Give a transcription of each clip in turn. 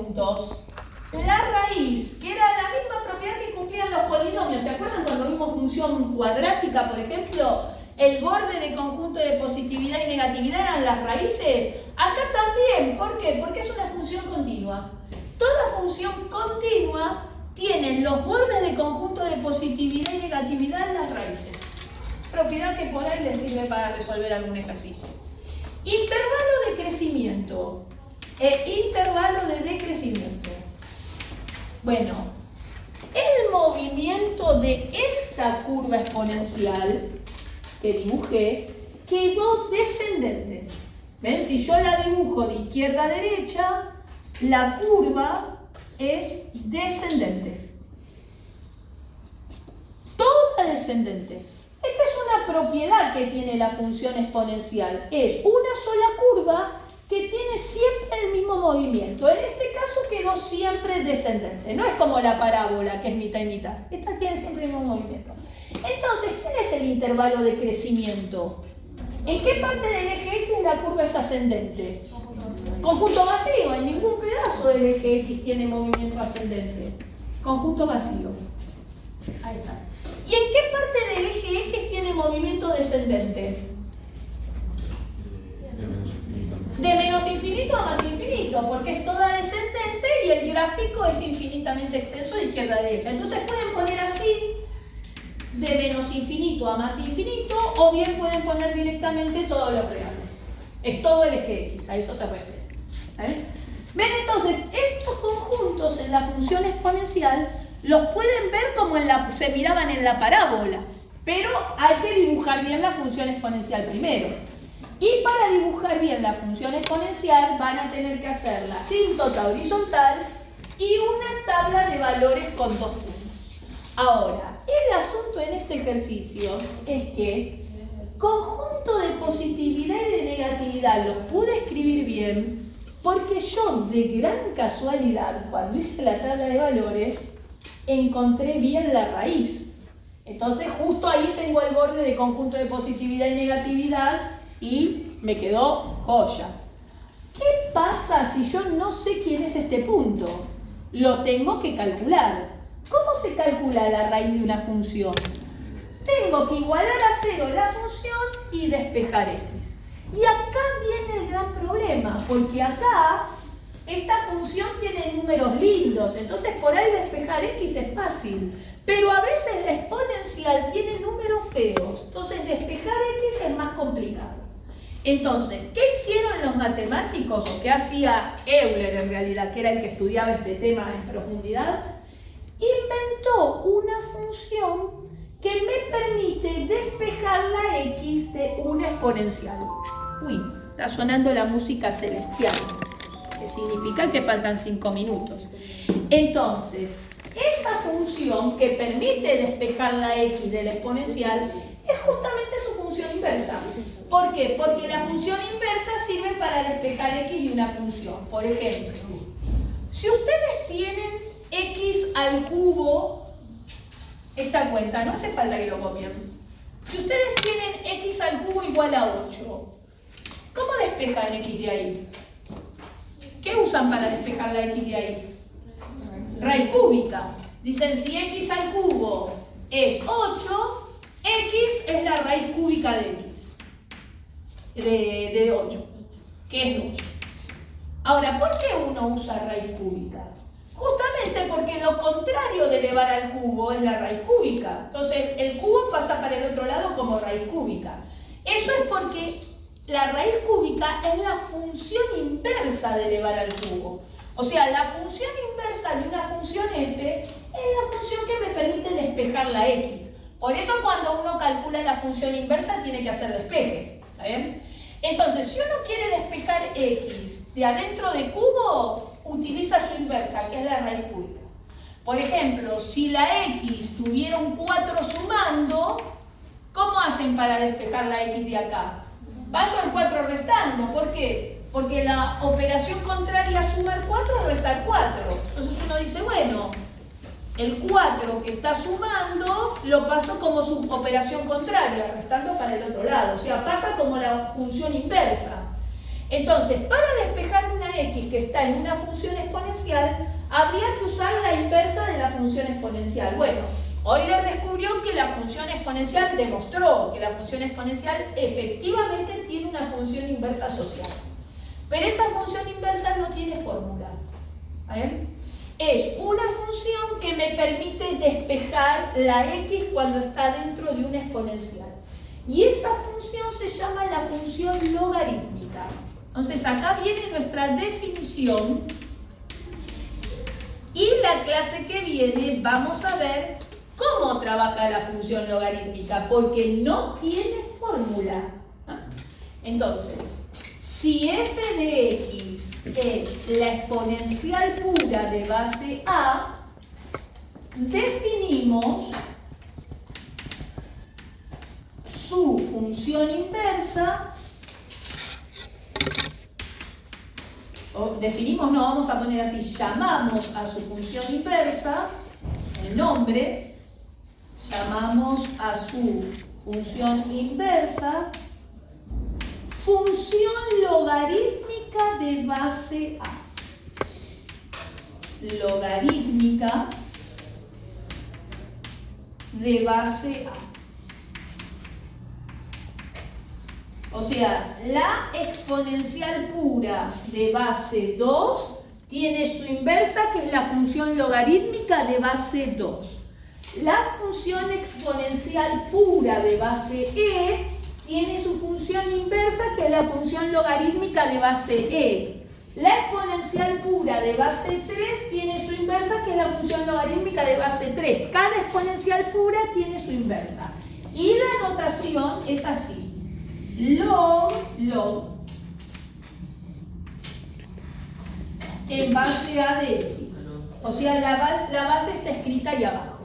conjuntos, la raíz, que era la misma propiedad que cumplían los polinomios, ¿se acuerdan cuando vimos función cuadrática, por ejemplo? El borde de conjunto de positividad y negatividad eran las raíces. Acá también, ¿por qué? Porque es una función continua. Toda función continua tiene los bordes de conjunto de positividad y negatividad en las raíces. Propiedad que por ahí les sirve para resolver algún ejercicio. Intervalo de crecimiento e intervalo de decrecimiento. Bueno, el movimiento de esta curva exponencial que dibujé quedó descendente. ¿Ven? Si yo la dibujo de izquierda a derecha, la curva es descendente. Toda descendente. Esta es una propiedad que tiene la función exponencial. Es una sola curva que tiene siempre el mismo movimiento. En este caso quedó siempre descendente. No es como la parábola, que es mitad y mitad. Esta tiene siempre el mismo movimiento. Entonces, ¿quién es el intervalo de crecimiento? ¿En qué parte del eje X la curva es ascendente? Conjunto vacío. En ningún pedazo del eje X tiene movimiento ascendente. Conjunto vacío. Ahí está. ¿Y en qué parte del eje X tiene movimiento descendente? De menos infinito a más infinito, porque es toda descendente y el gráfico es infinitamente extenso de izquierda a derecha. Entonces pueden poner así, de menos infinito a más infinito, o bien pueden poner directamente todos los reales. Es todo el eje X, a eso se refiere. ¿Ven? Entonces, estos conjuntos en la función exponencial los pueden ver como se miraban en la parábola, pero hay que dibujar bien la función exponencial primero. Y para dibujar bien la función exponencial van a tener que hacer la asíntota horizontal y una tabla de valores con 2 puntos. Ahora, el asunto en este ejercicio es que conjunto de positividad y de negatividad los pude escribir bien porque yo, de gran casualidad, cuando hice la tabla de valores, encontré bien la raíz. Entonces, justo ahí tengo el borde de conjunto de positividad y negatividad y me quedó joya. ¿Qué pasa si yo no sé quién es este punto? Lo tengo que calcular. ¿Cómo se calcula la raíz de una función? Tengo que igualar a 0 la función y despejar x. Y acá viene el gran problema, porque acá esta función tiene números lindos, entonces por ahí despejar x es fácil. Pero a veces la exponencial tiene números feos, entonces despejar x es más complicado. Entonces, ¿qué hicieron los matemáticos, o qué hacía Euler en realidad, que era el que estudiaba este tema en profundidad? Inventó una función que me permite despejar la x de una exponencial. Uy, está sonando la música celestial, que significa que faltan 5 minutos. Entonces, esa función que permite despejar la x de la exponencial es justamente su función inversa. ¿Por qué? Porque la función inversa sirve para despejar x de una función. Por ejemplo, si ustedes tienen x al cubo, esta cuenta, no hace falta que lo copien. Si ustedes tienen x al cubo igual a 8, ¿cómo despejan x de ahí? ¿Qué usan para despejar la x de ahí? Raíz cúbica. Dicen, si x al cubo es 8, x es la raíz cúbica de x. De 8, que es 2. Ahora, ¿por qué uno usa raíz cúbica? Justamente porque lo contrario de elevar al cubo es la raíz cúbica. Entonces, el cubo pasa para el otro lado como raíz cúbica. Eso es porque la raíz cúbica es la función inversa de elevar al cubo. O sea, la función inversa de una función f es la función que me permite despejar la x. Por eso cuando uno calcula la función inversa tiene que hacer despejes. ¿Está bien? Entonces, si uno quiere despejar x de adentro de cubo, utiliza su inversa, que es la raíz cúbica. Por ejemplo, si la x tuviera un 4 sumando, ¿cómo hacen para despejar la x de acá? Paso al 4 restando. ¿Por qué? Porque la operación contraria a sumar 4 es restar 4. Entonces uno dice, bueno, el 4 que está sumando lo paso como su operación contraria, restando para el otro lado. O sea, pasa como la función inversa. Entonces, para despejar una x que está en una función exponencial, exponencial, habría que usar la inversa de la función exponencial. Bueno, Euler descubrió que la función exponencial, demostró que la función exponencial efectivamente tiene una función inversa asociada. Pero esa función inversa no tiene fórmula. Es una función que me permite despejar la x cuando está dentro de una exponencial. Y esa función se llama la función logarítmica. Entonces acá viene nuestra definición. Y la clase que viene vamos a ver cómo trabaja la función logarítmica, porque no tiene fórmula. Entonces, si f de x es la exponencial pura de base a, definimos su función inversa, o definimos, no, vamos a poner así, llamamos a su función inversa, el nombre, llamamos a su función inversa, función logarítmica de base a. Logarítmica de base a. O sea, la exponencial pura de base 2 tiene su inversa, que es la función logarítmica de base 2. La función exponencial pura de base e tiene su función inversa, que es la función logarítmica de base e. La exponencial pura de base 3 tiene su inversa, que es la función logarítmica de base 3. Cada exponencial pura tiene su inversa. Y la notación es así. Log en base a de x. O sea, la base está escrita ahí abajo.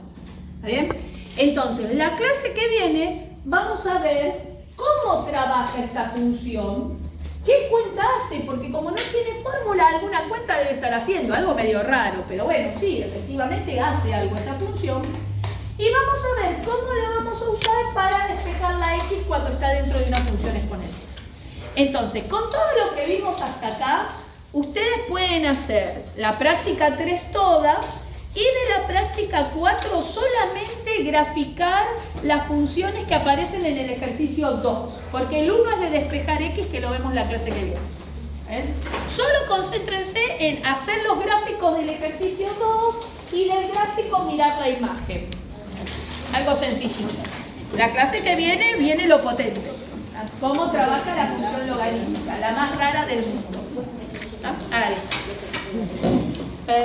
¿Está bien? Entonces, la clase que viene vamos a ver cómo trabaja esta función. ¿Qué cuenta hace? Porque como no tiene fórmula, alguna cuenta debe estar haciendo. Algo medio raro, pero bueno, sí, efectivamente hace algo esta función. Y vamos a ver cómo la vamos a usar para despejar la x cuando está dentro de una función exponencial. Entonces, con todo lo que vimos hasta acá, ustedes pueden hacer la práctica 3 toda y de la práctica 4 solamente graficar las funciones que aparecen en el ejercicio 2. Porque el 1 es de despejar x, que lo vemos la clase que viene. Solo concéntrense en hacer los gráficos del ejercicio 2 y del gráfico mirar la imagen. Algo sencillito. La clase que viene lo potente. Cómo trabaja la función logarítmica, la más rara del mundo. ¿Ah? Ahí.